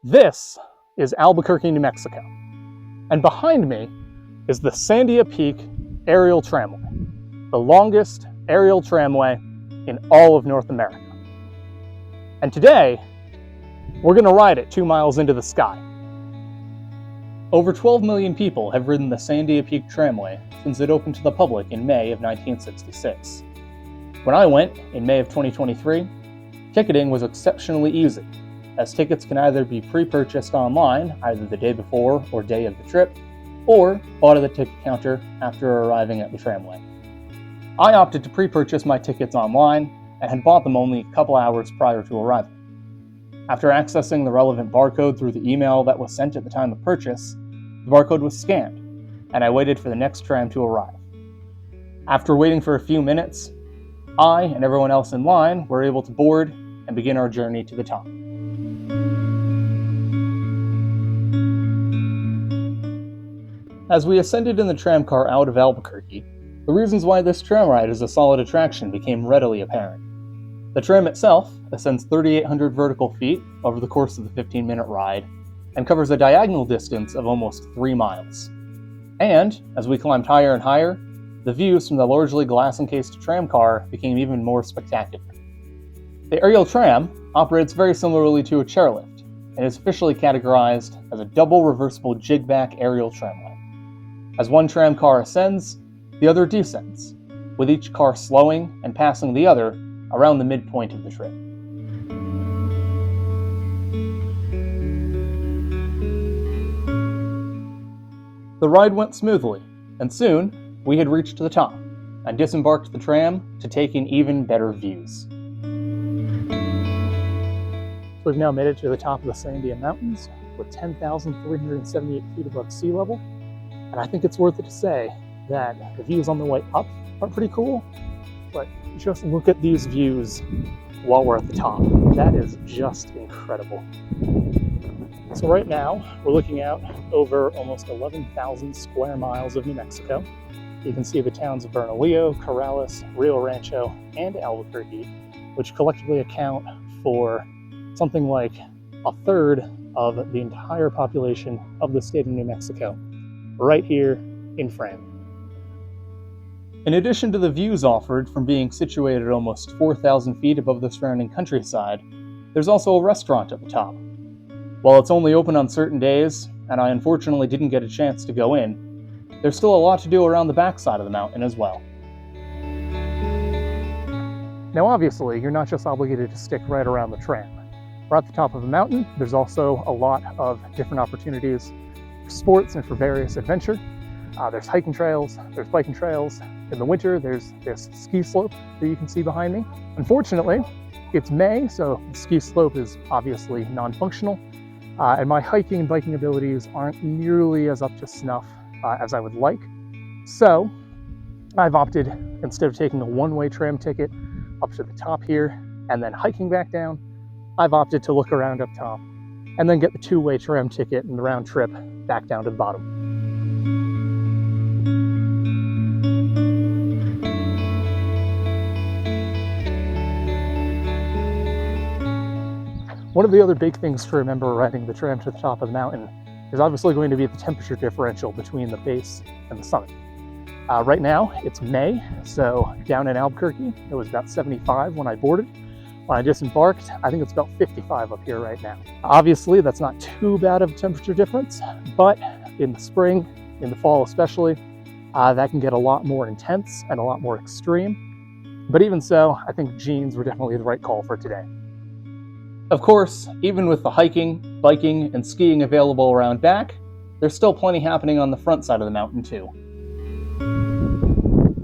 This is Albuquerque, New Mexico, and behind me is the Sandia Peak Aerial Trmaway, the longest aerial tramway in all of North America. And today, we're going to ride it 2 miles into the sky. Over 12 million people have ridden the Sandia Peak Tramway since it opened to the public in May of 1966. When I went in May of 2023, ticketing was exceptionally easy, as tickets can either be pre-purchased online either the day before or day of the trip, or bought at the ticket counter after arriving at the tramway. I opted to pre-purchase my tickets online and had bought them only a couple hours prior to arrival. After accessing the relevant barcode through the email that was sent at the time of purchase, the barcode was scanned, and I waited for the next tram to arrive. After waiting for a few minutes, I and everyone else in line were able to board and begin our journey to the top. As we ascended in the tram car out of Albuquerque, the reasons why this tram ride is a solid attraction became readily apparent. The tram itself ascends 3,800 vertical feet over the course of the 15-minute ride and covers a diagonal distance of almost 3 miles. And, as we climbed higher and higher, the views from the largely glass-encased tram car became even more spectacular. The aerial tram operates very similarly to a chairlift and is officially categorized as a double reversible jig-back aerial tramway. As one tram car ascends, the other descends, with each car slowing and passing the other around the midpoint of the trip. The ride went smoothly, and soon we had reached the top and disembarked the tram to take in even better views. So we've now made it to the top of the Sandia Mountains. We're 10,378 feet above sea level, and I think it's worth it to say that the views on the way up are pretty cool, but just look at these views while we're at the top. That is just incredible. So right now, we're looking out over almost 11,000 square miles of New Mexico. You can see the towns of Bernalillo, Corrales, Rio Rancho, and Albuquerque, which collectively account for something like a third of the entire population of the state of New Mexico, right here in Tram. In addition to the views offered from being situated almost 4,000 feet above the surrounding countryside, there's also a restaurant at the top. While it's only open on certain days, and I unfortunately didn't get a chance to go in, there's still a lot to do around the backside of the mountain as well. Now obviously, you're not just obligated to stick right around the tram. We're at the top of the mountain. There's also a lot of different opportunities for sports and for various adventure. There's hiking trails, there's biking trails. In the winter, there's this ski slope that you can see behind me. Unfortunately, it's May, so the ski slope is obviously non-functional, and my hiking and biking abilities aren't nearly as up to snuff as I would like. So I've opted, instead of taking a one-way tram ticket up to the top here and then hiking back down, I've opted to look around up top and then get the two-way tram ticket and the round trip back down to the bottom. One of the other big things to remember riding the tram to the top of the mountain is obviously going to be the temperature differential between the base and the summit. Right now, it's May, so down in Albuquerque, it was about 75 when I boarded. When I disembarked, I think it's about 55 up here right now. Obviously, that's not too bad of a temperature difference, but in the spring, in the fall especially, that can get a lot more intense and a lot more extreme. But even so, I think jeans were definitely the right call for today. Of course, even with the hiking, biking, and skiing available around back, there's still plenty happening on the front side of the mountain too.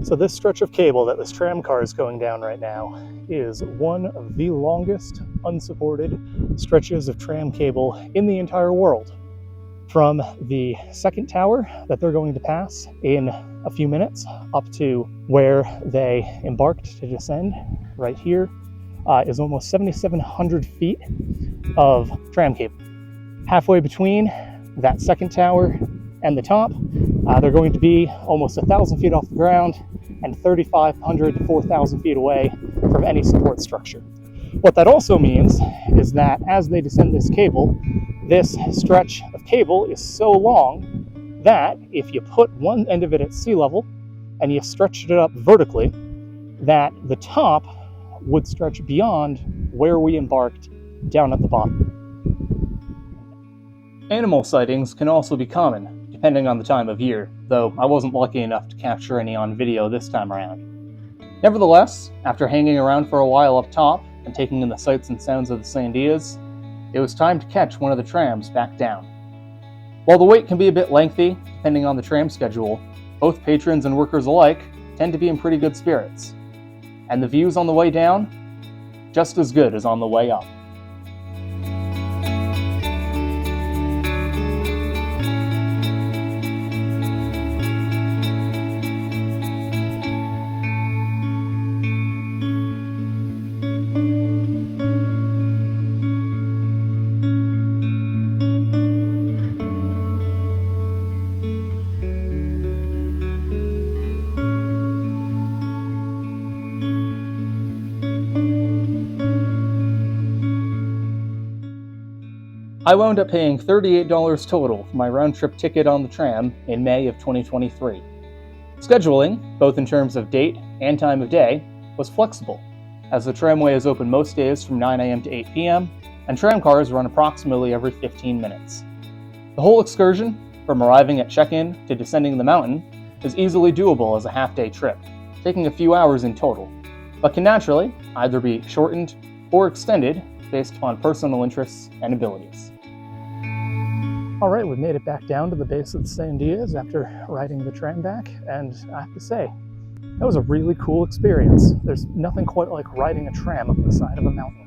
So this stretch of cable that this tram car is going down right now is one of the longest unsupported stretches of tram cable in the entire world. From the second tower that they're going to pass in a few minutes up to where they embarked to descend right here is almost 7,700 feet of tram cable. Halfway between that second tower and the top, they're going to be almost 1,000 feet off the ground and 3,500 to 4,000 feet away from any support structure. What that also means is that as they descend this cable, This stretch of cable is so long that if you put one end of it at sea level and you stretched it up vertically, that the top would stretch beyond where we embarked down at the bottom. Animal sightings can also be common, depending on the time of year, though I wasn't lucky enough to capture any on video this time around. Nevertheless, after hanging around for a while up top and taking in the sights and sounds of the Sandias, it was time to catch one of the trams back down. While the wait can be a bit lengthy, depending on the tram schedule, both patrons and workers alike tend to be in pretty good spirits. And the views on the way down, just as good as on the way up. I wound up paying $38 total for my round-trip ticket on the tram in May of 2023. Scheduling, both in terms of date and time of day, was flexible, as the tramway is open most days from 9 a.m. to 8 p.m., and tram cars run approximately every 15 minutes. The whole excursion, from arriving at check-in to descending the mountain, is easily doable as a half-day trip, taking a few hours in total, but can naturally either be shortened or extended based upon personal interests and abilities. All right, we've made it back down to the base of the Sandias after riding the tram back, and I have to say, that was a really cool experience. There's nothing quite like riding a tram up the side of a mountain.